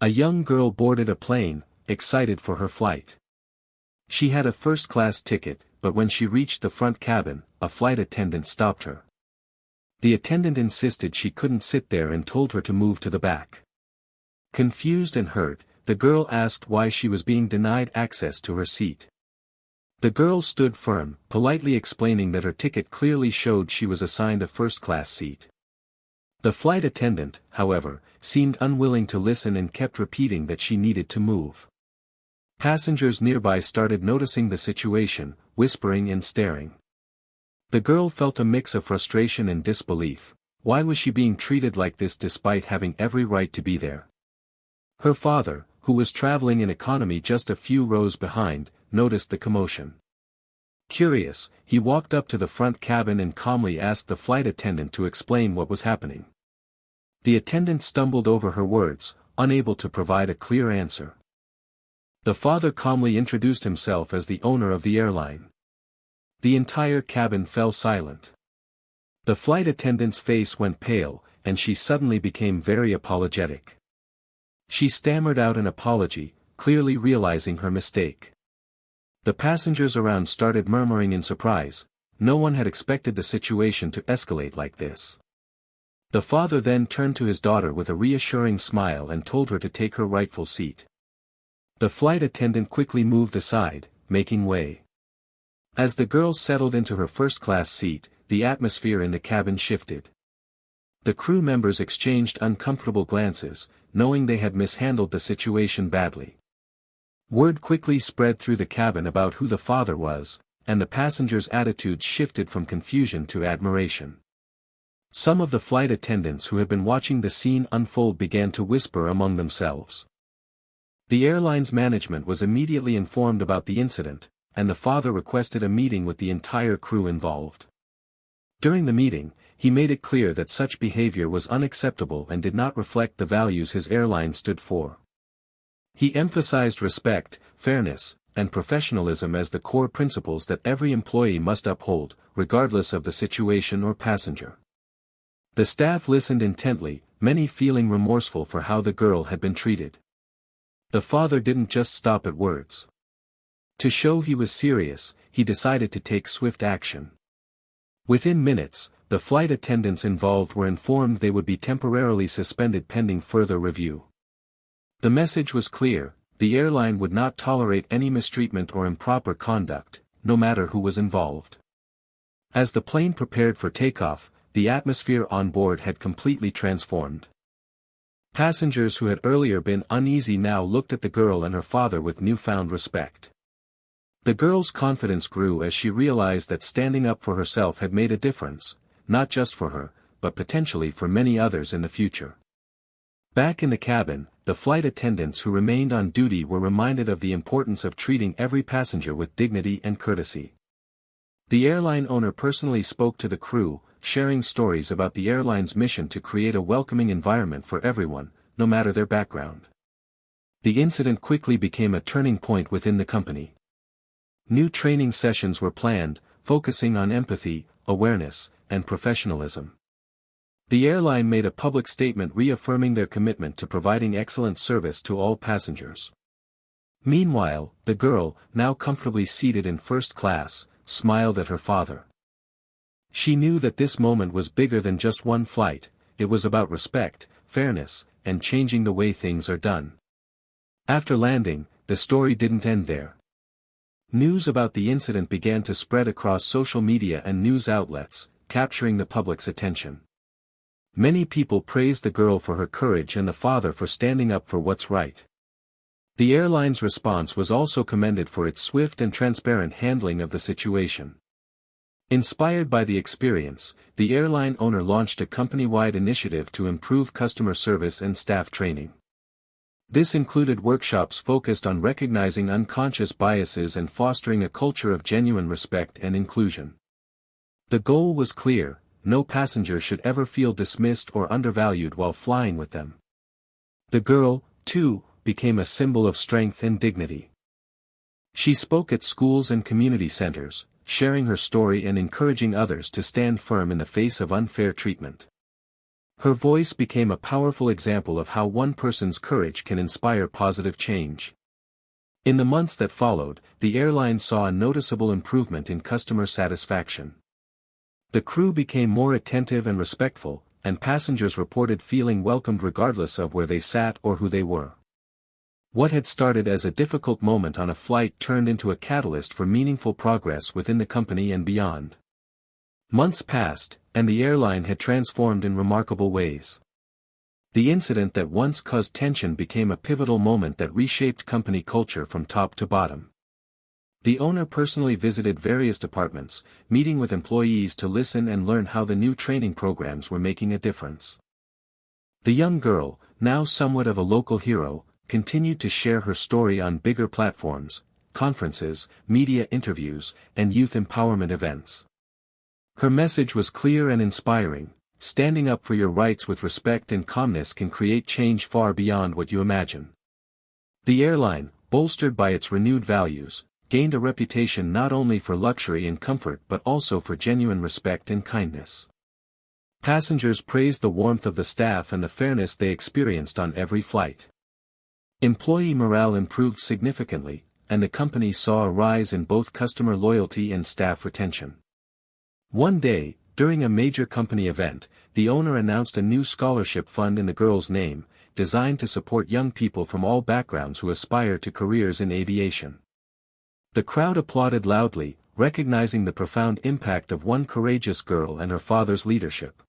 A young girl boarded a plane, excited for her flight. She had a first-class ticket, but when she reached the front cabin, a flight attendant stopped her. The attendant insisted she couldn't sit there and told her to move to the back. Confused and hurt, the girl asked why she was being denied access to her seat. The girl stood firm, politely explaining that her ticket clearly showed she was assigned a first-class seat. The flight attendant, however, seemed unwilling to listen and kept repeating that she needed to move. Passengers nearby started noticing the situation, whispering and staring. The girl felt a mix of frustration and disbelief. Why was she being treated like this despite having every right to be there? Her father, who was traveling in economy just a few rows behind, noticed the commotion. Curious, he walked up to the front cabin and calmly asked the flight attendant to explain what was happening. The attendant stumbled over her words, unable to provide a clear answer. The father calmly introduced himself as the owner of the airline. The entire cabin fell silent. The flight attendant's face went pale, and she suddenly became very apologetic. She stammered out an apology, clearly realizing her mistake. The passengers around started murmuring in surprise. No one had expected the situation to escalate like this. The father then turned to his daughter with a reassuring smile and told her to take her rightful seat. The flight attendant quickly moved aside, making way. As the girl settled into her first-class seat, the atmosphere in the cabin shifted. The crew members exchanged uncomfortable glances, knowing they had mishandled the situation badly. Word quickly spread through the cabin about who the father was, and the passengers' attitudes shifted from confusion to admiration. Some of the flight attendants who had been watching the scene unfold began to whisper among themselves. The airline's management was immediately informed about the incident, and the father requested a meeting with the entire crew involved. During the meeting, he made it clear that such behavior was unacceptable and did not reflect the values his airline stood for. He emphasized respect, fairness, and professionalism as the core principles that every employee must uphold, regardless of the situation or passenger. The staff listened intently, many feeling remorseful for how the girl had been treated. The father didn't just stop at words. To show he was serious, he decided to take swift action. Within minutes, the flight attendants involved were informed they would be temporarily suspended pending further review. The message was clear: the airline would not tolerate any mistreatment or improper conduct, no matter who was involved. As the plane prepared for takeoff, the atmosphere on board had completely transformed. Passengers who had earlier been uneasy now looked at the girl and her father with newfound respect. The girl's confidence grew as she realized that standing up for herself had made a difference, not just for her, but potentially for many others in the future. Back in the cabin, the flight attendants who remained on duty were reminded of the importance of treating every passenger with dignity and courtesy. The airline owner personally spoke to the crew, sharing stories about the airline's mission to create a welcoming environment for everyone, no matter their background. The incident quickly became a turning point within the company. New training sessions were planned, focusing on empathy, awareness, and professionalism. The airline made a public statement reaffirming their commitment to providing excellent service to all passengers. Meanwhile, the girl, now comfortably seated in first class, smiled at her father. She knew that this moment was bigger than just one flight. It was about respect, fairness, and changing the way things are done. After landing, the story didn't end there. News about the incident began to spread across social media and news outlets, capturing the public's attention. Many people praised the girl for her courage and the father for standing up for what's right. The airline's response was also commended for its swift and transparent handling of the situation. Inspired by the experience, the airline owner launched a company-wide initiative to improve customer service and staff training. This included workshops focused on recognizing unconscious biases and fostering a culture of genuine respect and inclusion. The goal was clear: no passenger should ever feel dismissed or undervalued while flying with them. The girl, too, became a symbol of strength and dignity. She spoke at schools and community centers, sharing her story and encouraging others to stand firm in the face of unfair treatment. Her voice became a powerful example of how one person's courage can inspire positive change. In the months that followed, the airline saw a noticeable improvement in customer satisfaction. The crew became more attentive and respectful, and passengers reported feeling welcomed regardless of where they sat or who they were. What had started as a difficult moment on a flight turned into a catalyst for meaningful progress within the company and beyond. Months passed, and the airline had transformed in remarkable ways. The incident that once caused tension became a pivotal moment that reshaped company culture from top to bottom. The owner personally visited various departments, meeting with employees to listen and learn how the new training programs were making a difference. The young girl, now somewhat of a local hero, continued to share her story on bigger platforms, conferences, media interviews, and youth empowerment events. Her message was clear and inspiring: standing up for your rights with respect and calmness can create change far beyond what you imagine. The airline, bolstered by its renewed values, gained a reputation not only for luxury and comfort but also for genuine respect and kindness. Passengers praised the warmth of the staff and the fairness they experienced on every flight. Employee morale improved significantly, and the company saw a rise in both customer loyalty and staff retention. One day, during a major company event, the owner announced a new scholarship fund in the girl's name, designed to support young people from all backgrounds who aspire to careers in aviation. The crowd applauded loudly, recognizing the profound impact of one courageous girl and her father's leadership.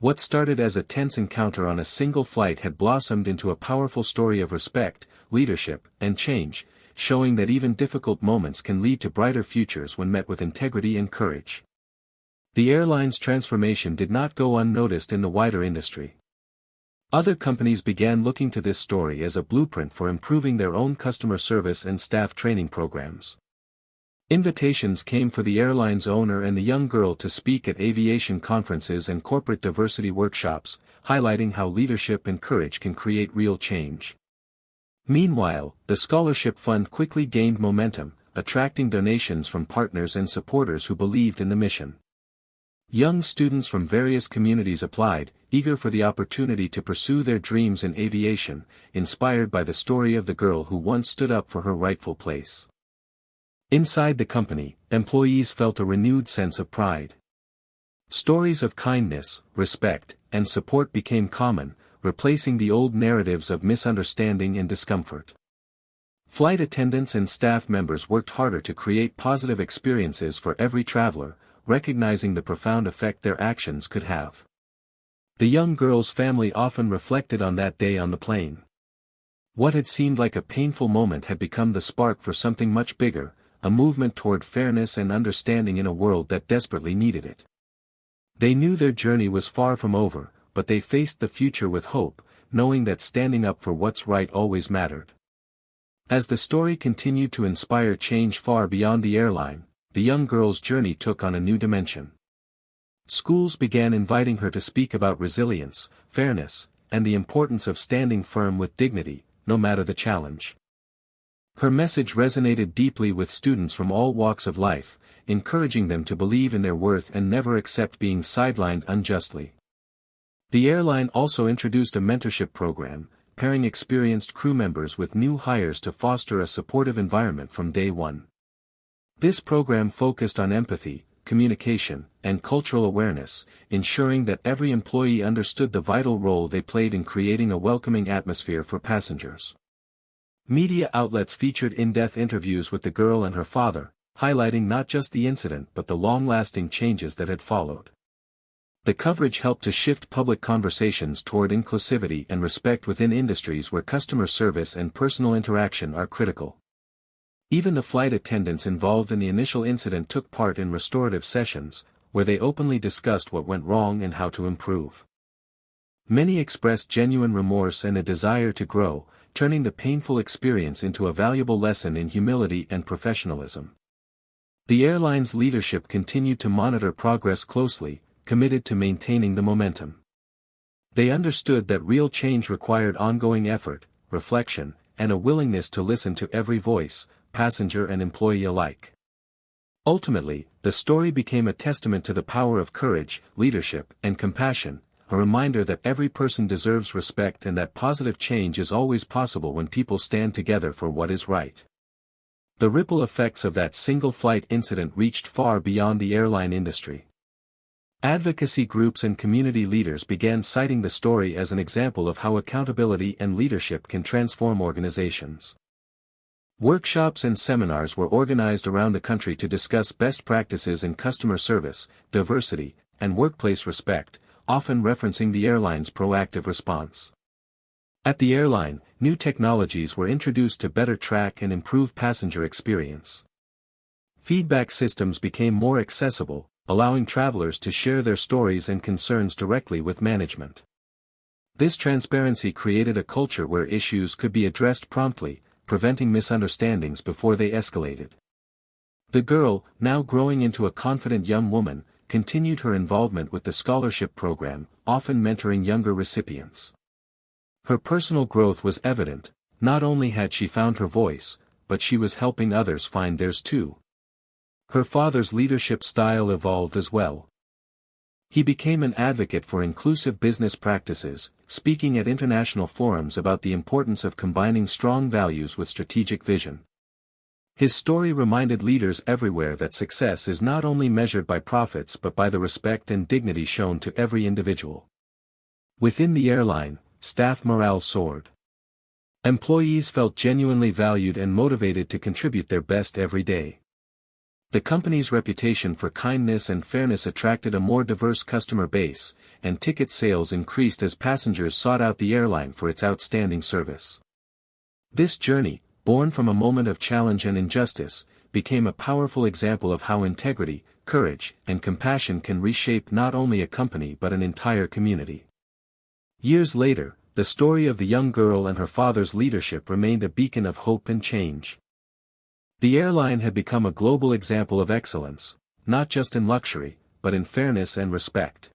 What started as a tense encounter on a single flight had blossomed into a powerful story of respect, leadership, and change, showing that even difficult moments can lead to brighter futures when met with integrity and courage. The airline's transformation did not go unnoticed in the wider industry. Other companies began looking to this story as a blueprint for improving their own customer service and staff training programs. Invitations came for the airline's owner and the young girl to speak at aviation conferences and corporate diversity workshops, highlighting how leadership and courage can create real change. Meanwhile, the scholarship fund quickly gained momentum, attracting donations from partners and supporters who believed in the mission. Young students from various communities applied, eager for the opportunity to pursue their dreams in aviation, inspired by the story of the girl who once stood up for her rightful place. Inside the company, employees felt a renewed sense of pride. Stories of kindness, respect, and support became common, replacing the old narratives of misunderstanding and discomfort. Flight attendants and staff members worked harder to create positive experiences for every traveler, recognizing the profound effect their actions could have. The young girl's family often reflected on that day on the plane. What had seemed like a painful moment had become the spark for something much bigger, a movement toward fairness and understanding in a world that desperately needed it. They knew their journey was far from over, but they faced the future with hope, knowing that standing up for what's right always mattered. As the story continued to inspire change far beyond the airline, the young girl's journey took on a new dimension. Schools began inviting her to speak about resilience, fairness, and the importance of standing firm with dignity, no matter the challenge. Her message resonated deeply with students from all walks of life, encouraging them to believe in their worth and never accept being sidelined unjustly. The airline also introduced a mentorship program, pairing experienced crew members with new hires to foster a supportive environment from day one. This program focused on empathy, communication, and cultural awareness, ensuring that every employee understood the vital role they played in creating a welcoming atmosphere for passengers. Media outlets featured in-depth interviews with the girl and her father, highlighting not just the incident but the long-lasting changes that had followed. The coverage helped to shift public conversations toward inclusivity and respect within industries where customer service and personal interaction are critical. Even the flight attendants involved in the initial incident took part in restorative sessions, where they openly discussed what went wrong and how to improve. Many expressed genuine remorse and a desire to grow, turning the painful experience into a valuable lesson in humility and professionalism. The airline's leadership continued to monitor progress closely, committed to maintaining the momentum. They understood that real change required ongoing effort, reflection, and a willingness to listen to every voice, passenger and employee alike. Ultimately, the story became a testament to the power of courage, leadership, and compassion, a reminder that every person deserves respect and that positive change is always possible when people stand together for what is right. The ripple effects of that single flight incident reached far beyond the airline industry. Advocacy groups and community leaders began citing the story as an example of how accountability and leadership can transform organizations. Workshops and seminars were organized around the country to discuss best practices in customer service, diversity, and workplace respect, often referencing the airline's proactive response. At the airline, new technologies were introduced to better track and improve passenger experience. Feedback systems became more accessible, allowing travelers to share their stories and concerns directly with management. This transparency created a culture where issues could be addressed promptly, preventing misunderstandings before they escalated. The girl, now growing into a confident young woman, continued her involvement with the scholarship program, often mentoring younger recipients. Her personal growth was evident. Not only had she found her voice, but she was helping others find theirs too. Her father's leadership style evolved as well. He became an advocate for inclusive business practices, speaking at international forums about the importance of combining strong values with strategic vision. His story reminded leaders everywhere that success is not only measured by profits but by the respect and dignity shown to every individual. Within the airline, staff morale soared. Employees felt genuinely valued and motivated to contribute their best every day. The company's reputation for kindness and fairness attracted a more diverse customer base, and ticket sales increased as passengers sought out the airline for its outstanding service. This journey, born from a moment of challenge and injustice, became a powerful example of how integrity, courage, and compassion can reshape not only a company but an entire community. Years later, the story of the young girl and her father's leadership remained a beacon of hope and change. The airline had become a global example of excellence, not just in luxury, but in fairness and respect.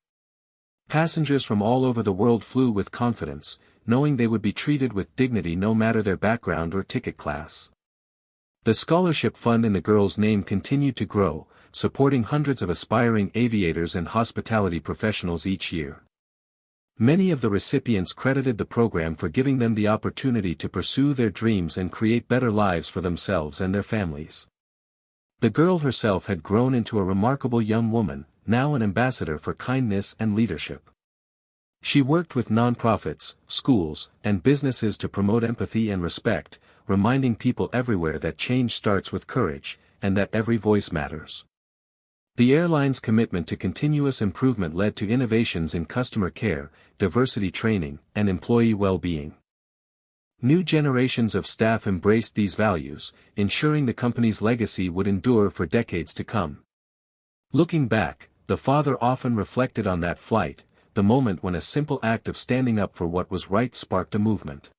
Passengers from all over the world flew with confidence, knowing they would be treated with dignity no matter their background or ticket class. The scholarship fund in the girl's name continued to grow, supporting hundreds of aspiring aviators and hospitality professionals each year. Many of the recipients credited the program for giving them the opportunity to pursue their dreams and create better lives for themselves and their families. The girl herself had grown into a remarkable young woman, now an ambassador for kindness and leadership. She worked with nonprofits, schools, and businesses to promote empathy and respect, reminding people everywhere that change starts with courage, and that every voice matters. The airline's commitment to continuous improvement led to innovations in customer care, diversity training, and employee well-being. New generations of staff embraced these values, ensuring the company's legacy would endure for decades to come. Looking back, the father often reflected on that flight, the moment when a simple act of standing up for what was right sparked a movement.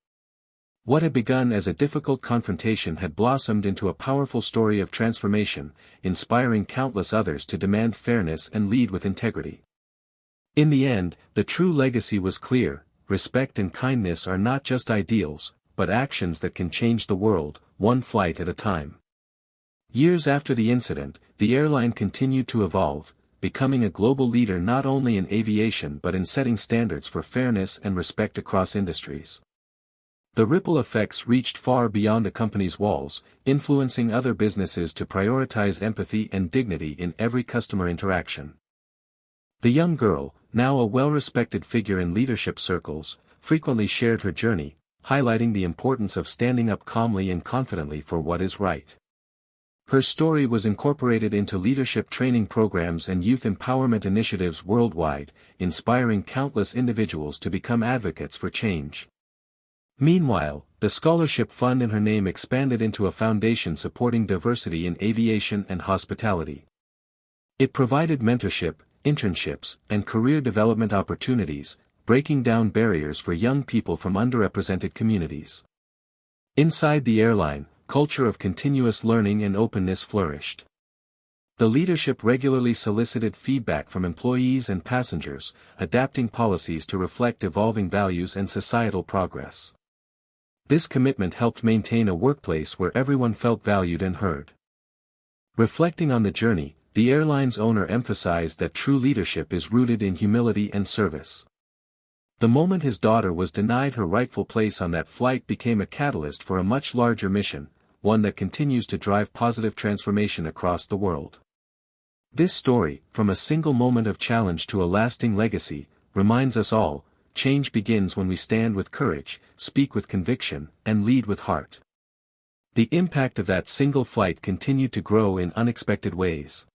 What had begun as a difficult confrontation had blossomed into a powerful story of transformation, inspiring countless others to demand fairness and lead with integrity. In the end, the true legacy was clear: respect and kindness are not just ideals, but actions that can change the world, one flight at a time. Years after the incident, the airline continued to evolve, becoming a global leader not only in aviation but in setting standards for fairness and respect across industries. The ripple effects reached far beyond the company's walls, influencing other businesses to prioritize empathy and dignity in every customer interaction. The young girl, now a well-respected figure in leadership circles, frequently shared her journey, highlighting the importance of standing up calmly and confidently for what is right. Her story was incorporated into leadership training programs and youth empowerment initiatives worldwide, inspiring countless individuals to become advocates for change. Meanwhile, the scholarship fund in her name expanded into a foundation supporting diversity in aviation and hospitality. It provided mentorship, internships, and career development opportunities, breaking down barriers for young people from underrepresented communities. Inside the airline, culture of continuous learning and openness flourished. The leadership regularly solicited feedback from employees and passengers, adapting policies to reflect evolving values and societal progress. This commitment helped maintain a workplace where everyone felt valued and heard. Reflecting on the journey, the airline's owner emphasized that true leadership is rooted in humility and service. The moment his daughter was denied her rightful place on that flight became a catalyst for a much larger mission, one that continues to drive positive transformation across the world. This story, from a single moment of challenge to a lasting legacy, reminds us all, change begins when we stand with courage, speak with conviction, and lead with heart. The impact of that single flight continued to grow in unexpected ways.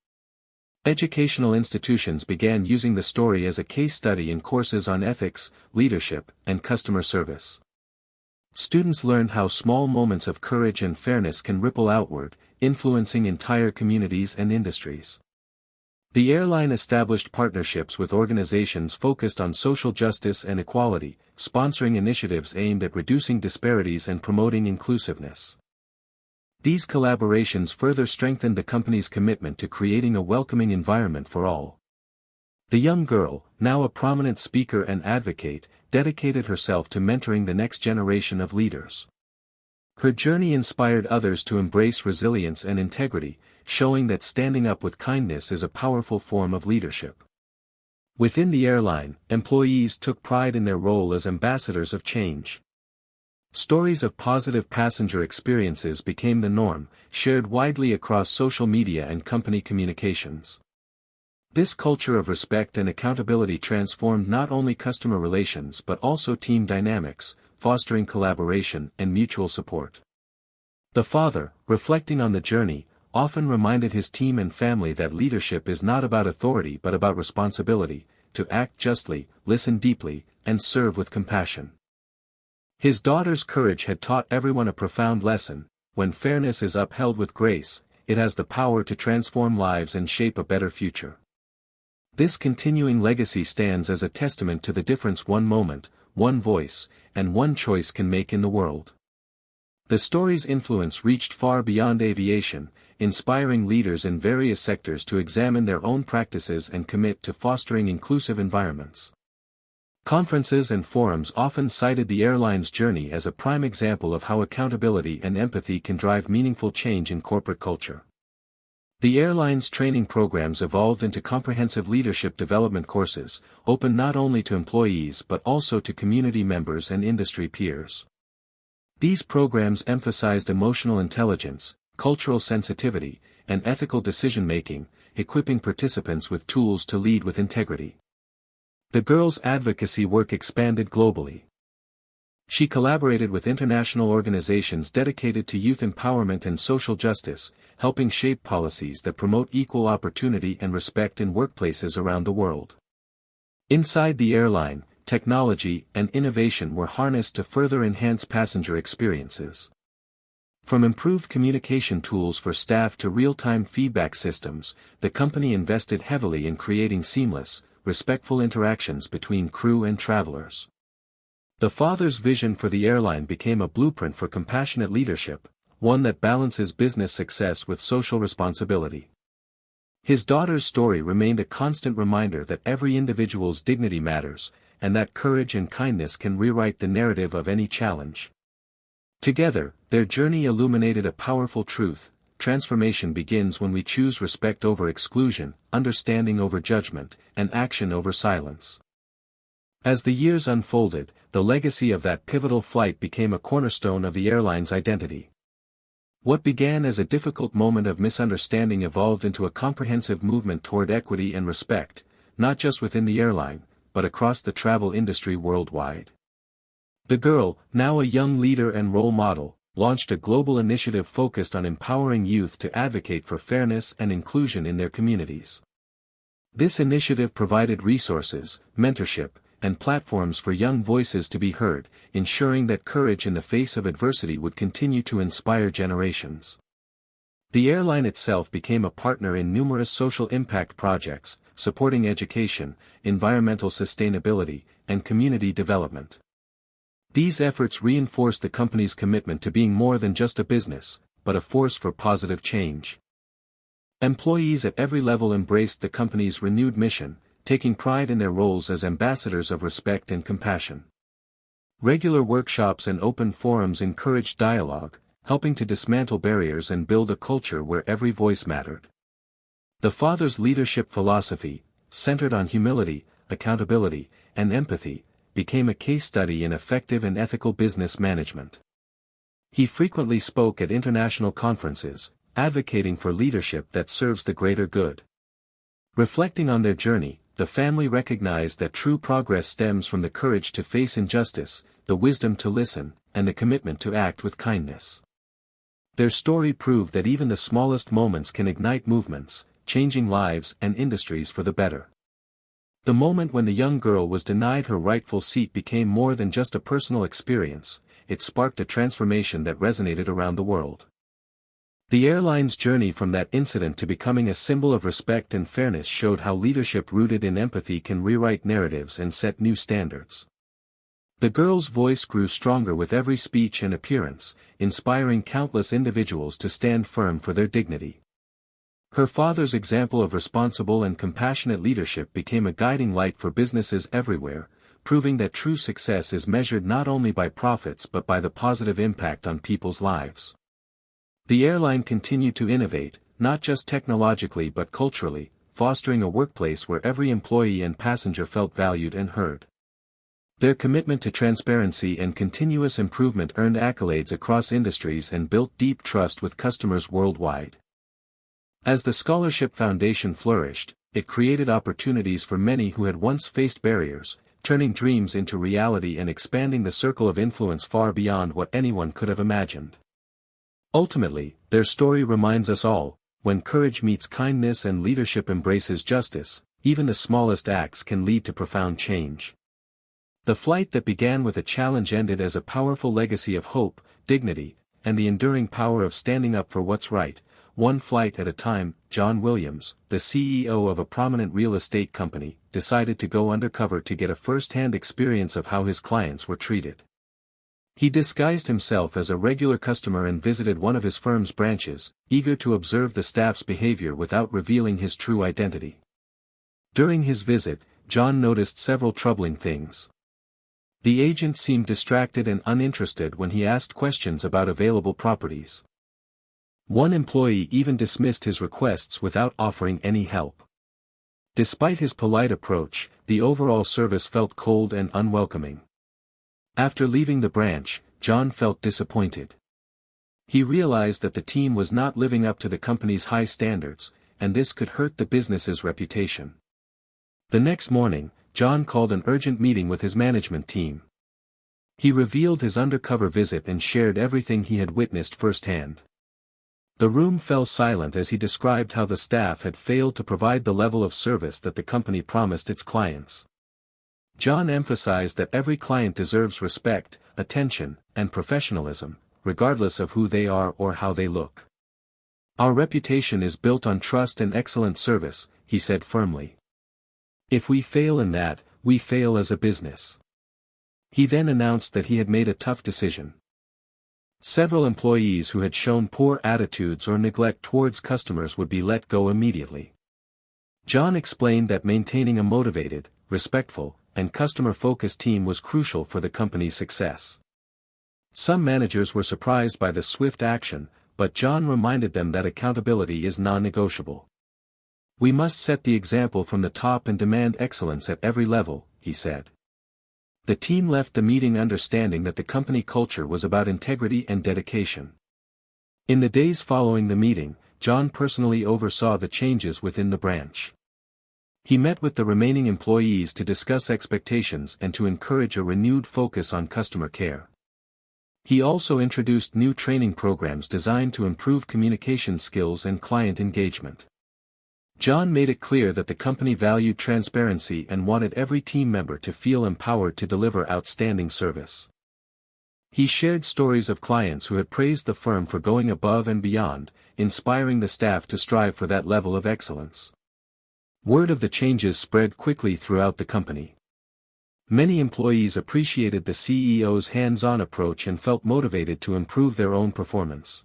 Educational institutions began using the story as a case study in courses on ethics, leadership, and customer service. Students learned how small moments of courage and fairness can ripple outward, influencing entire communities and industries. The airline established partnerships with organizations focused on social justice and equality, sponsoring initiatives aimed at reducing disparities and promoting inclusiveness. These collaborations further strengthened the company's commitment to creating a welcoming environment for all. The young girl, now a prominent speaker and advocate, dedicated herself to mentoring the next generation of leaders. Her journey inspired others to embrace resilience and integrity, showing that standing up with kindness is a powerful form of leadership. Within the airline, employees took pride in their role as ambassadors of change. Stories of positive passenger experiences became the norm, shared widely across social media and company communications. This culture of respect and accountability transformed not only customer relations but also team dynamics, fostering collaboration and mutual support. The father, reflecting on the journey, often reminded his team and family that leadership is not about authority but about responsibility, to act justly, listen deeply, and serve with compassion. His daughter's courage had taught everyone a profound lesson: when fairness is upheld with grace, it has the power to transform lives and shape a better future. This continuing legacy stands as a testament to the difference one moment, one voice, and one choice can make in the world. The story's influence reached far beyond aviation, inspiring leaders in various sectors to examine their own practices and commit to fostering inclusive environments. Conferences and forums often cited the airline's journey as a prime example of how accountability and empathy can drive meaningful change in corporate culture. The airline's training programs evolved into comprehensive leadership development courses, open not only to employees but also to community members and industry peers. These programs emphasized emotional intelligence, cultural sensitivity, and ethical decision-making, equipping participants with tools to lead with integrity. The girl's advocacy work expanded globally. She collaborated with international organizations dedicated to youth empowerment and social justice, helping shape policies that promote equal opportunity and respect in workplaces around the world. Inside the airline, technology and innovation were harnessed to further enhance passenger experiences. From improved communication tools for staff to real-time feedback systems, the company invested heavily in creating seamless, respectful interactions between crew and travelers. The father's vision for the airline became a blueprint for compassionate leadership, one that balances business success with social responsibility. His daughter's story remained a constant reminder that every individual's dignity matters, and that courage and kindness can rewrite the narrative of any challenge. Together, their journey illuminated a powerful truth: transformation begins when we choose respect over exclusion, understanding over judgment, and action over silence. As the years unfolded, the legacy of that pivotal flight became a cornerstone of the airline's identity. What began as a difficult moment of misunderstanding evolved into a comprehensive movement toward equity and respect, not just within the airline, but across the travel industry worldwide. The girl, now a young leader and role model, launched a global initiative focused on empowering youth to advocate for fairness and inclusion in their communities. This initiative provided resources, mentorship, and platforms for young voices to be heard, ensuring that courage in the face of adversity would continue to inspire generations. The airline itself became a partner in numerous social impact projects, supporting education, environmental sustainability, and community development. These efforts reinforced the company's commitment to being more than just a business, but a force for positive change. Employees at every level embraced the company's renewed mission, taking pride in their roles as ambassadors of respect and compassion. Regular workshops and open forums encouraged dialogue, helping to dismantle barriers and build a culture where every voice mattered. The father's leadership philosophy, centered on humility, accountability, and empathy, became a case study in effective and ethical business management. He frequently spoke at international conferences, advocating for leadership that serves the greater good. Reflecting on their journey, the family recognized that true progress stems from the courage to face injustice, the wisdom to listen, and the commitment to act with kindness. Their story proved that even the smallest moments can ignite movements, changing lives and industries for the better. The moment when the young girl was denied her rightful seat became more than just a personal experience, it sparked a transformation that resonated around the world. The airline's journey from that incident to becoming a symbol of respect and fairness showed how leadership rooted in empathy can rewrite narratives and set new standards. The girl's voice grew stronger with every speech and appearance, inspiring countless individuals to stand firm for their dignity. Her father's example of responsible and compassionate leadership became a guiding light for businesses everywhere, proving that true success is measured not only by profits but by the positive impact on people's lives. The airline continued to innovate, not just technologically but culturally, fostering a workplace where every employee and passenger felt valued and heard. Their commitment to transparency and continuous improvement earned accolades across industries and built deep trust with customers worldwide. As the Scholarship Foundation flourished, it created opportunities for many who had once faced barriers, turning dreams into reality and expanding the circle of influence far beyond what anyone could have imagined. Ultimately, their story reminds us all, when courage meets kindness and leadership embraces justice, even the smallest acts can lead to profound change. The flight that began with a challenge ended as a powerful legacy of hope, dignity, and the enduring power of standing up for what's right. One flight at a time, John Williams, the CEO of a prominent real estate company, decided to go undercover to get a first-hand experience of how his clients were treated. He disguised himself as a regular customer and visited one of his firm's branches, eager to observe the staff's behavior without revealing his true identity. During his visit, John noticed several troubling things. The agent seemed distracted and uninterested when he asked questions about available properties. One employee even dismissed his requests without offering any help. Despite his polite approach, the overall service felt cold and unwelcoming. After leaving the branch, John felt disappointed. He realized that the team was not living up to the company's high standards, and this could hurt the business's reputation. The next morning, John called an urgent meeting with his management team. He revealed his undercover visit and shared everything he had witnessed firsthand. The room fell silent as he described how the staff had failed to provide the level of service that the company promised its clients. John emphasized that every client deserves respect, attention, and professionalism, regardless of who they are or how they look. Our reputation is built on trust and excellent service, he said firmly. If we fail in that, we fail as a business. He then announced that he had made a tough decision. Several employees who had shown poor attitudes or neglect towards customers would be let go immediately. John explained that maintaining a motivated, respectful, and customer-focused team was crucial for the company's success. Some managers were surprised by the swift action, but John reminded them that accountability is non-negotiable. We must set the example from the top and demand excellence at every level, he said. The team left the meeting understanding that the company culture was about integrity and dedication. In the days following the meeting, John personally oversaw the changes within the branch. He met with the remaining employees to discuss expectations and to encourage a renewed focus on customer care. He also introduced new training programs designed to improve communication skills and client engagement. John made it clear that the company valued transparency and wanted every team member to feel empowered to deliver outstanding service. He shared stories of clients who had praised the firm for going above and beyond, inspiring the staff to strive for that level of excellence. Word of the changes spread quickly throughout the company. Many employees appreciated the CEO's hands-on approach and felt motivated to improve their own performance.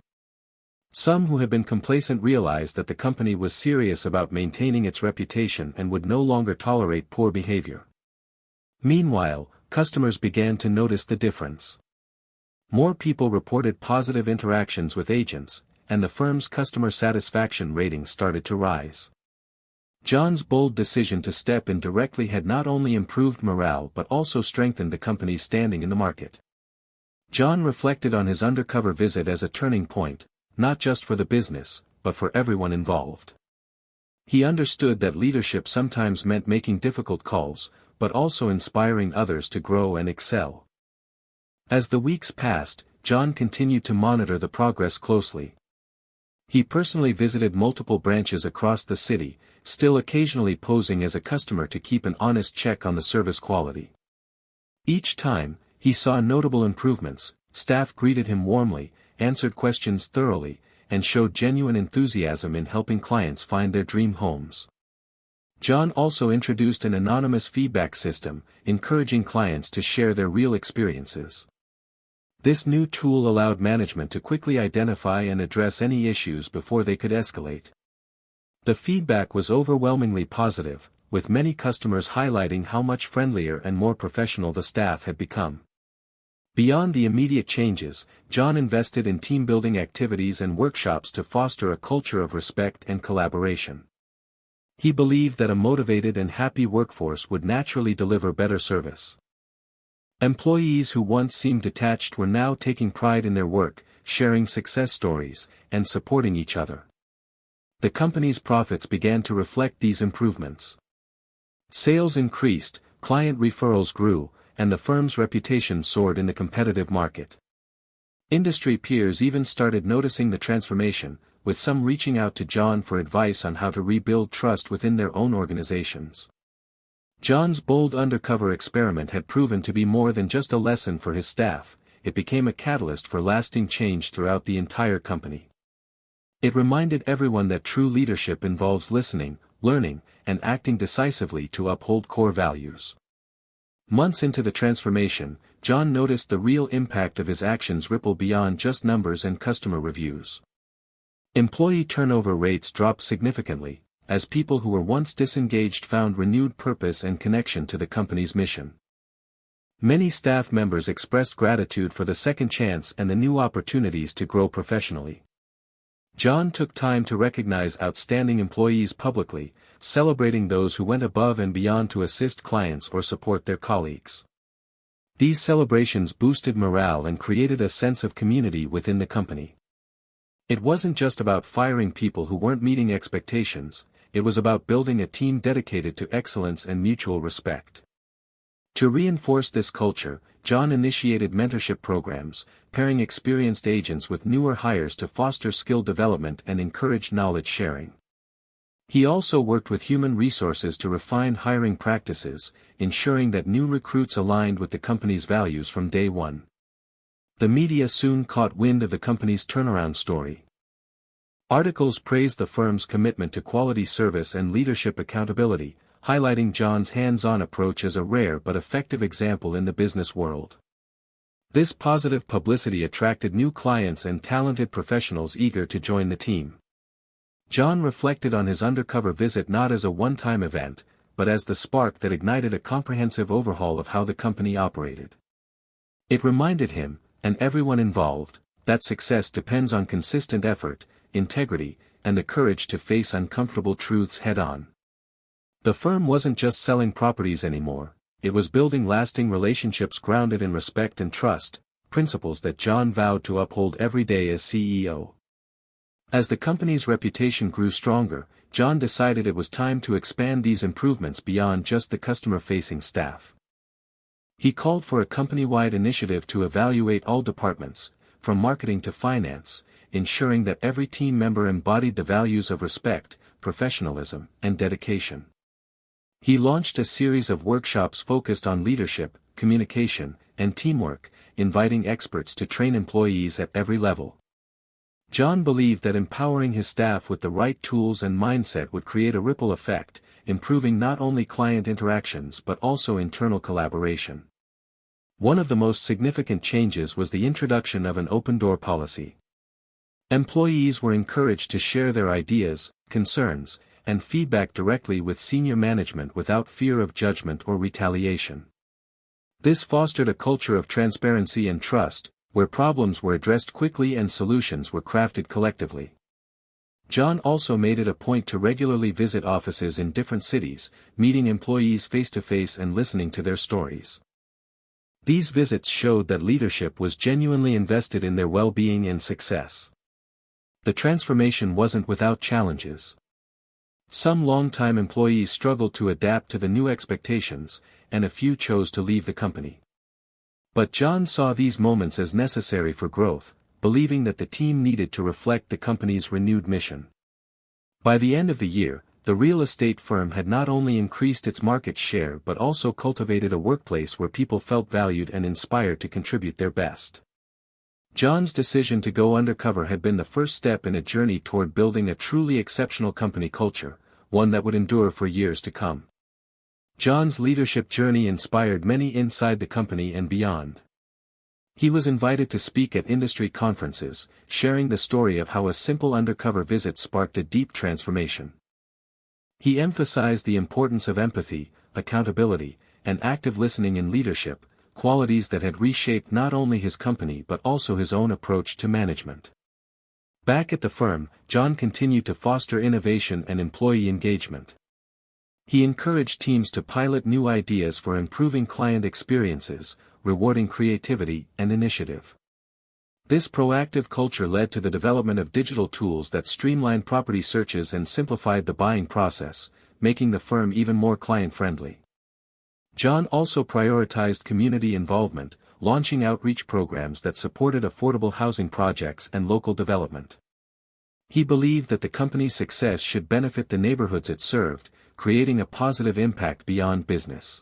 Some who had been complacent realized that the company was serious about maintaining its reputation and would no longer tolerate poor behavior. Meanwhile, customers began to notice the difference. More people reported positive interactions with agents, and the firm's customer satisfaction ratings started to rise. John's bold decision to step in directly had not only improved morale but also strengthened the company's standing in the market. John reflected on his undercover visit as a turning point, not just for the business, but for everyone involved. He understood that leadership sometimes meant making difficult calls, but also inspiring others to grow and excel. As the weeks passed, John continued to monitor the progress closely. He personally visited multiple branches across the city, still occasionally posing as a customer to keep an honest check on the service quality. Each time, he saw notable improvements. Staff greeted him warmly, answered questions thoroughly, and showed genuine enthusiasm in helping clients find their dream homes. John also introduced an anonymous feedback system, encouraging clients to share their real experiences. This new tool allowed management to quickly identify and address any issues before they could escalate. The feedback was overwhelmingly positive, with many customers highlighting how much friendlier and more professional the staff had become. Beyond the immediate changes, John invested in team-building activities and workshops to foster a culture of respect and collaboration. He believed that a motivated and happy workforce would naturally deliver better service. Employees who once seemed detached were now taking pride in their work, sharing success stories, and supporting each other. The company's profits began to reflect these improvements. Sales increased, client referrals grew, and the firm's reputation soared in the competitive market. Industry peers even started noticing the transformation, with some reaching out to John for advice on how to rebuild trust within their own organizations. John's bold undercover experiment had proven to be more than just a lesson for his staff, it became a catalyst for lasting change throughout the entire company. It reminded everyone that true leadership involves listening, learning, and acting decisively to uphold core values. Months into the transformation, John noticed the real impact of his actions ripple beyond just numbers and customer reviews. Employee turnover rates dropped significantly, as people who were once disengaged found renewed purpose and connection to the company's mission. Many staff members expressed gratitude for the second chance and the new opportunities to grow professionally. John took time to recognize outstanding employees publicly, celebrating those who went above and beyond to assist clients or support their colleagues. These celebrations boosted morale and created a sense of community within the company. It wasn't just about firing people who weren't meeting expectations, it was about building a team dedicated to excellence and mutual respect. To reinforce this culture, John initiated mentorship programs, pairing experienced agents with newer hires to foster skill development and encourage knowledge sharing. He also worked with human resources to refine hiring practices, ensuring that new recruits aligned with the company's values from day one. The media soon caught wind of the company's turnaround story. Articles praised the firm's commitment to quality service and leadership accountability, highlighting John's hands-on approach as a rare but effective example in the business world. This positive publicity attracted new clients and talented professionals eager to join the team. John reflected on his undercover visit not as a one-time event, but as the spark that ignited a comprehensive overhaul of how the company operated. It reminded him, and everyone involved, that success depends on consistent effort, integrity, and the courage to face uncomfortable truths head-on. The firm wasn't just selling properties anymore, it was building lasting relationships grounded in respect and trust, principles that John vowed to uphold every day as CEO. As the company's reputation grew stronger, John decided it was time to expand these improvements beyond just the customer-facing staff. He called for a company-wide initiative to evaluate all departments, from marketing to finance, ensuring that every team member embodied the values of respect, professionalism, and dedication. He launched a series of workshops focused on leadership, communication, and teamwork, inviting experts to train employees at every level. John believed that empowering his staff with the right tools and mindset would create a ripple effect, improving not only client interactions but also internal collaboration. One of the most significant changes was the introduction of an open-door policy. Employees were encouraged to share their ideas, concerns, and feedback directly with senior management without fear of judgment or retaliation. This fostered a culture of transparency and trust, where problems were addressed quickly and solutions were crafted collectively. John also made it a point to regularly visit offices in different cities, meeting employees face-to-face and listening to their stories. These visits showed that leadership was genuinely invested in their well-being and success. The transformation wasn't without challenges. Some long-time employees struggled to adapt to the new expectations, and a few chose to leave the company. But John saw these moments as necessary for growth, believing that the team needed to reflect the company's renewed mission. By the end of the year, the real estate firm had not only increased its market share but also cultivated a workplace where people felt valued and inspired to contribute their best. John's decision to go undercover had been the first step in a journey toward building a truly exceptional company culture, one that would endure for years to come. John's leadership journey inspired many inside the company and beyond. He was invited to speak at industry conferences, sharing the story of how a simple undercover visit sparked a deep transformation. He emphasized the importance of empathy, accountability, and active listening in leadership, qualities that had reshaped not only his company but also his own approach to management. Back at the firm, John continued to foster innovation and employee engagement. He encouraged teams to pilot new ideas for improving client experiences, rewarding creativity and initiative. This proactive culture led to the development of digital tools that streamlined property searches and simplified the buying process, making the firm even more client-friendly. John also prioritized community involvement, launching outreach programs that supported affordable housing projects and local development. He believed that the company's success should benefit the neighborhoods it served, creating a positive impact beyond business.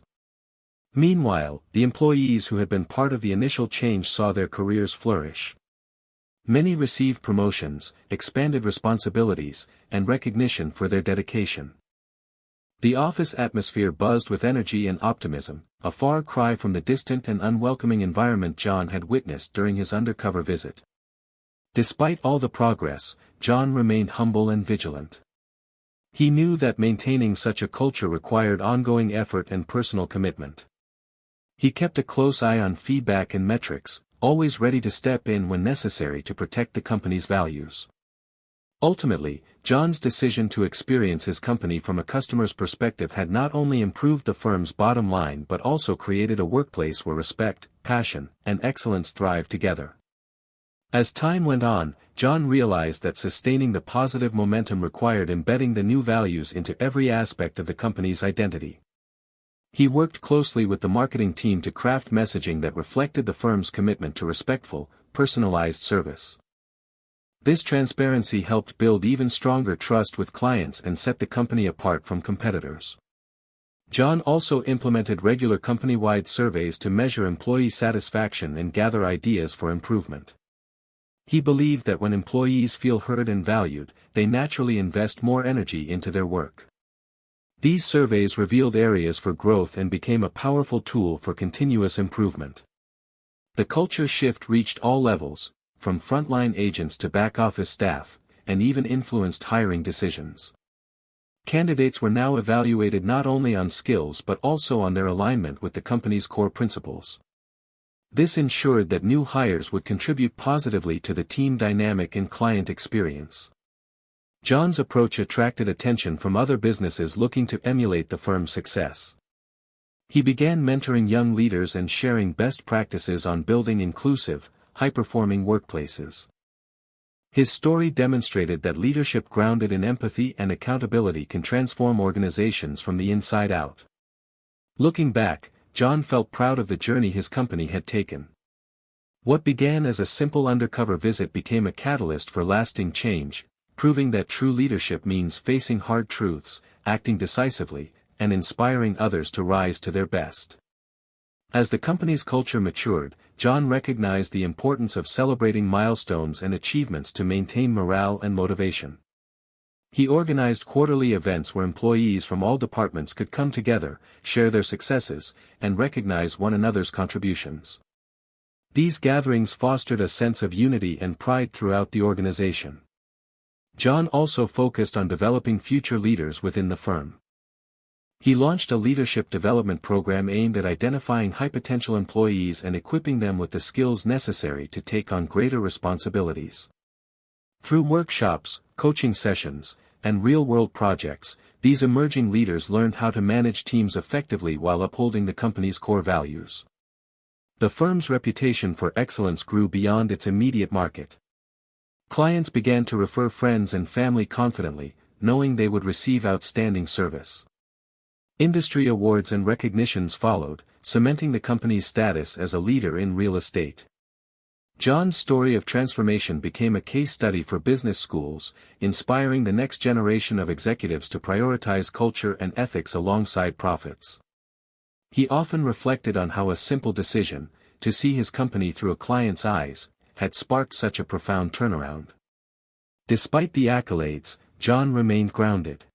Meanwhile, the employees who had been part of the initial change saw their careers flourish. Many received promotions, expanded responsibilities, and recognition for their dedication. The office atmosphere buzzed with energy and optimism, a far cry from the distant and unwelcoming environment John had witnessed during his undercover visit. Despite all the progress, John remained humble and vigilant. He knew that maintaining such a culture required ongoing effort and personal commitment. He kept a close eye on feedback and metrics, always ready to step in when necessary to protect the company's values. Ultimately, John's decision to experience his company from a customer's perspective had not only improved the firm's bottom line but also created a workplace where respect, passion, and excellence thrive together. As time went on, John realized that sustaining the positive momentum required embedding the new values into every aspect of the company's identity. He worked closely with the marketing team to craft messaging that reflected the firm's commitment to respectful, personalized service. This transparency helped build even stronger trust with clients and set the company apart from competitors. John also implemented regular company-wide surveys to measure employee satisfaction and gather ideas for improvement. He believed that when employees feel heard and valued, they naturally invest more energy into their work. These surveys revealed areas for growth and became a powerful tool for continuous improvement. The culture shift reached all levels, from frontline agents to back-office staff, and even influenced hiring decisions. Candidates were now evaluated not only on skills but also on their alignment with the company's core principles. This ensured that new hires would contribute positively to the team dynamic and client experience. John's approach attracted attention from other businesses looking to emulate the firm's success. He began mentoring young leaders and sharing best practices on building inclusive, high-performing workplaces. His story demonstrated that leadership grounded in empathy and accountability can transform organizations from the inside out. Looking back, John felt proud of the journey his company had taken. What began as a simple undercover visit became a catalyst for lasting change, proving that true leadership means facing hard truths, acting decisively, and inspiring others to rise to their best. As the company's culture matured, John recognized the importance of celebrating milestones and achievements to maintain morale and motivation. He organized quarterly events where employees from all departments could come together, share their successes, and recognize one another's contributions. These gatherings fostered a sense of unity and pride throughout the organization. John also focused on developing future leaders within the firm. He launched a leadership development program aimed at identifying high-potential employees and equipping them with the skills necessary to take on greater responsibilities. Through workshops, coaching sessions, and real-world projects, these emerging leaders learned how to manage teams effectively while upholding the company's core values. The firm's reputation for excellence grew beyond its immediate market. Clients began to refer friends and family confidently, knowing they would receive outstanding service. Industry awards and recognitions followed, cementing the company's status as a leader in real estate. John's story of transformation became a case study for business schools, inspiring the next generation of executives to prioritize culture and ethics alongside profits. He often reflected on how a simple decision, to see his company through a client's eyes, had sparked such a profound turnaround. Despite the accolades, John remained grounded.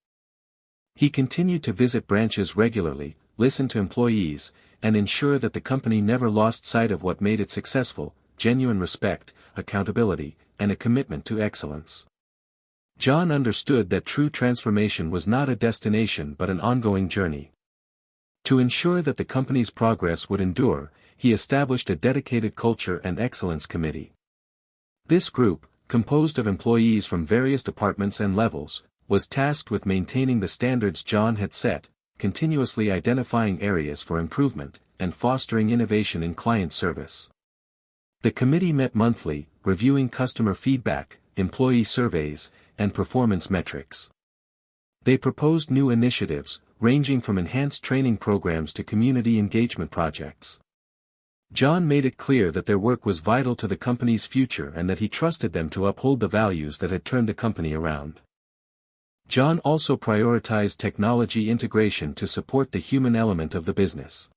He continued to visit branches regularly, listen to employees, and ensure that the company never lost sight of what made it successful: genuine respect, accountability, and a commitment to excellence. John understood that true transformation was not a destination but an ongoing journey. To ensure that the company's progress would endure, he established a dedicated culture and excellence committee. This group, composed of employees from various departments and levels, was tasked with maintaining the standards John had set, continuously identifying areas for improvement, and fostering innovation in client service. The committee met monthly, reviewing customer feedback, employee surveys, and performance metrics. They proposed new initiatives, ranging from enhanced training programs to community engagement projects. John made it clear that their work was vital to the company's future and that he trusted them to uphold the values that had turned the company around. John also prioritized technology integration to support the human element of the business.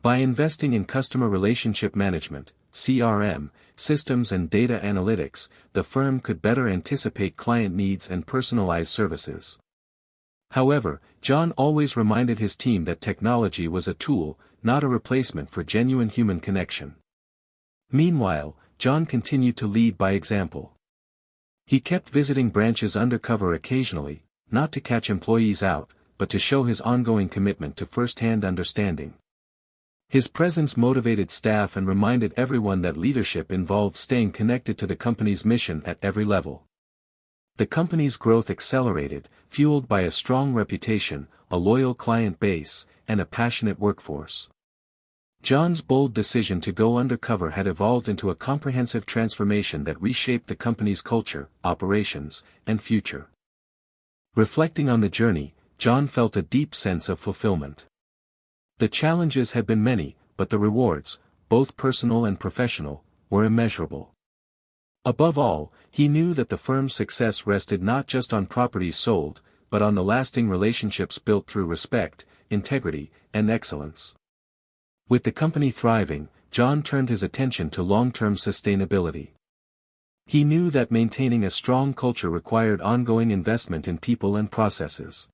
By investing in customer relationship management, CRM, systems and data analytics, the firm could better anticipate client needs and personalize services. However, John always reminded his team that technology was a tool, not a replacement for genuine human connection. Meanwhile, John continued to lead by example. He kept visiting branches undercover occasionally, not to catch employees out, but to show his ongoing commitment to first-hand understanding. His presence motivated staff and reminded everyone that leadership involved staying connected to the company's mission at every level. The company's growth accelerated, fueled by a strong reputation, a loyal client base, and a passionate workforce. John's bold decision to go undercover had evolved into a comprehensive transformation that reshaped the company's culture, operations, and future. Reflecting on the journey, John felt a deep sense of fulfillment. The challenges had been many, but the rewards, both personal and professional, were immeasurable. Above all, he knew that the firm's success rested not just on properties sold, but on the lasting relationships built through respect, integrity, and excellence. With the company thriving, John turned his attention to long-term sustainability. He knew that maintaining a strong culture required ongoing investment in people and processes.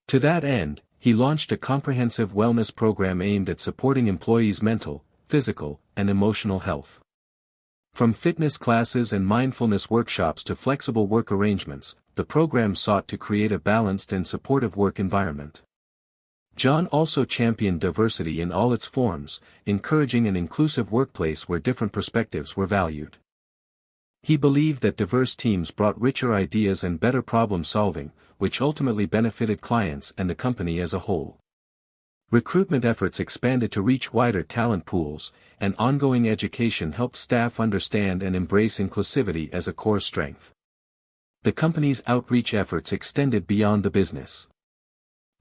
To that end, he launched a comprehensive wellness program aimed at supporting employees' mental, physical, and emotional health. From fitness classes and mindfulness workshops to flexible work arrangements, the program sought to create a balanced and supportive work environment. John also championed diversity in all its forms, encouraging an inclusive workplace where different perspectives were valued. He believed that diverse teams brought richer ideas and better problem-solving, which ultimately benefited clients and the company as a whole. Recruitment efforts expanded to reach wider talent pools, and ongoing education helped staff understand and embrace inclusivity as a core strength. The company's outreach efforts extended beyond the business.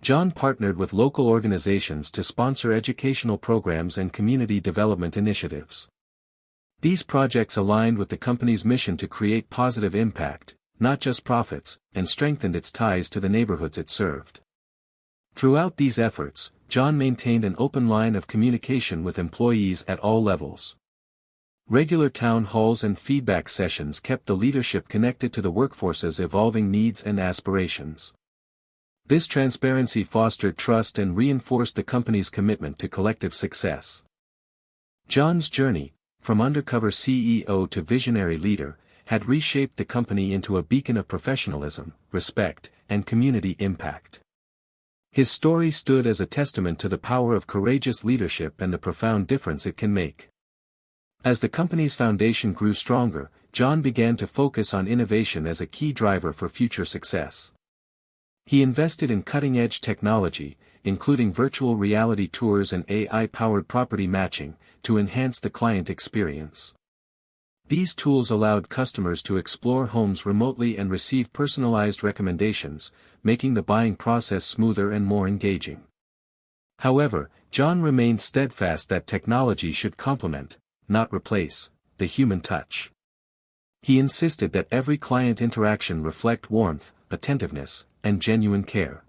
John partnered with local organizations to sponsor educational programs and community development initiatives. These projects aligned with the company's mission to create positive impact, not just profits, and strengthened its ties to the neighborhoods it served. Throughout these efforts, John maintained an open line of communication with employees at all levels. Regular town halls and feedback sessions kept the leadership connected to the workforce's evolving needs and aspirations. This transparency fostered trust and reinforced the company's commitment to collective success. John's journey, from undercover CEO to visionary leader, had reshaped the company into a beacon of professionalism, respect, and community impact. His story stood as a testament to the power of courageous leadership and the profound difference it can make. As the company's foundation grew stronger, John began to focus on innovation as a key driver for future success. He invested in cutting-edge technology, including virtual reality tours and AI-powered property matching, to enhance the client experience. These tools allowed customers to explore homes remotely and receive personalized recommendations, making the buying process smoother and more engaging. However, John remained steadfast that technology should complement, not replace, the human touch. He insisted that every client interaction reflect warmth, attentiveness, and genuine care.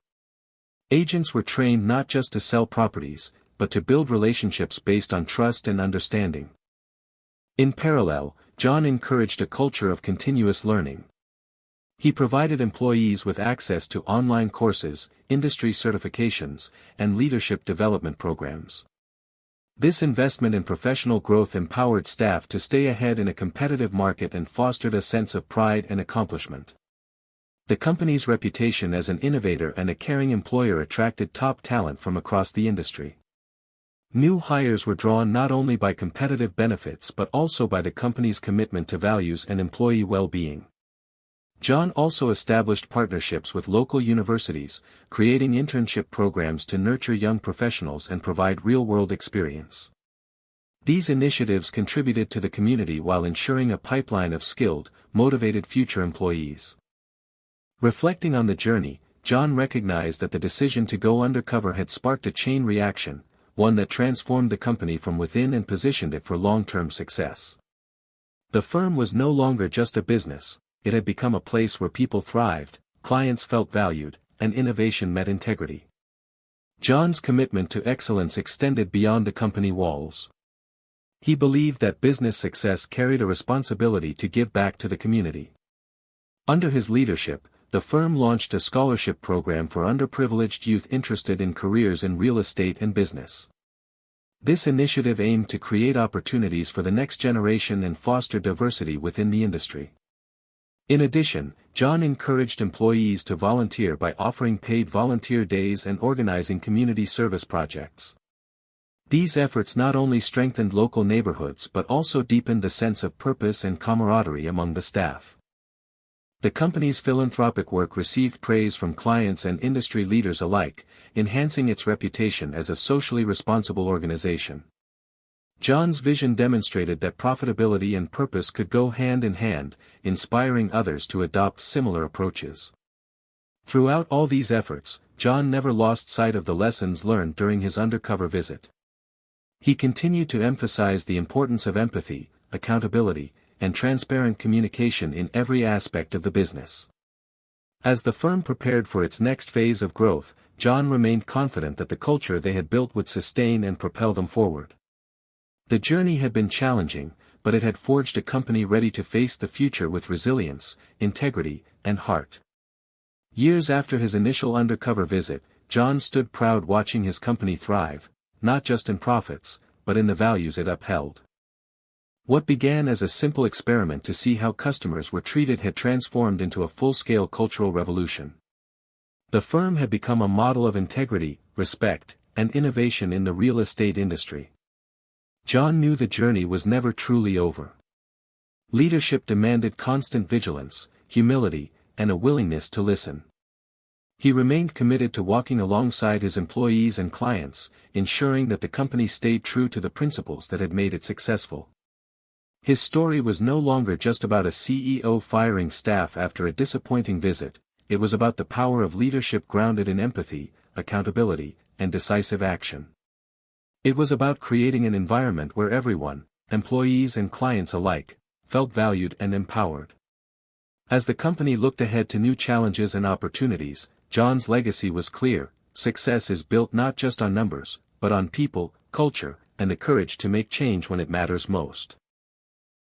Agents were trained not just to sell properties, but to build relationships based on trust and understanding. In parallel, John encouraged a culture of continuous learning. He provided employees with access to online courses, industry certifications, and leadership development programs. This investment in professional growth empowered staff to stay ahead in a competitive market and fostered a sense of pride and accomplishment. The company's reputation as an innovator and a caring employer attracted top talent from across the industry. New hires were drawn not only by competitive benefits but also by the company's commitment to values and employee well-being. John also established partnerships with local universities, creating internship programs to nurture young professionals and provide real-world experience. These initiatives contributed to the community while ensuring a pipeline of skilled, motivated future employees. Reflecting on the journey, John recognized that the decision to go undercover had sparked a chain reaction, one that transformed the company from within and positioned it for long-term success. The firm was no longer just a business, it had become a place where people thrived, clients felt valued, and innovation met integrity. John's commitment to excellence extended beyond the company walls. He believed that business success carried a responsibility to give back to the community. Under his leadership, the firm launched a scholarship program for underprivileged youth interested in careers in real estate and business. This initiative aimed to create opportunities for the next generation and foster diversity within the industry. In addition, John encouraged employees to volunteer by offering paid volunteer days and organizing community service projects. These efforts not only strengthened local neighborhoods but also deepened the sense of purpose and camaraderie among the staff. The company's philanthropic work received praise from clients and industry leaders alike, enhancing its reputation as a socially responsible organization. John's vision demonstrated that profitability and purpose could go hand in hand, inspiring others to adopt similar approaches. Throughout all these efforts, John never lost sight of the lessons learned during his undercover visit. He continued to emphasize the importance of empathy, accountability, and transparent communication in every aspect of the business. As the firm prepared for its next phase of growth, John remained confident that the culture they had built would sustain and propel them forward. The journey had been challenging, but it had forged a company ready to face the future with resilience, integrity, and heart. Years after his initial undercover visit, John stood proud watching his company thrive, not just in profits, but in the values it upheld. What began as a simple experiment to see how customers were treated had transformed into a full-scale cultural revolution. The firm had become a model of integrity, respect, and innovation in the real estate industry. John knew the journey was never truly over. Leadership demanded constant vigilance, humility, and a willingness to listen. He remained committed to walking alongside his employees and clients, ensuring that the company stayed true to the principles that had made it successful. His story was no longer just about a CEO firing staff after a disappointing visit, it was about the power of leadership grounded in empathy, accountability, and decisive action. It was about creating an environment where everyone, employees and clients alike, felt valued and empowered. As the company looked ahead to new challenges and opportunities, John's legacy was clear: success is built not just on numbers, but on people, culture, and the courage to make change when it matters most.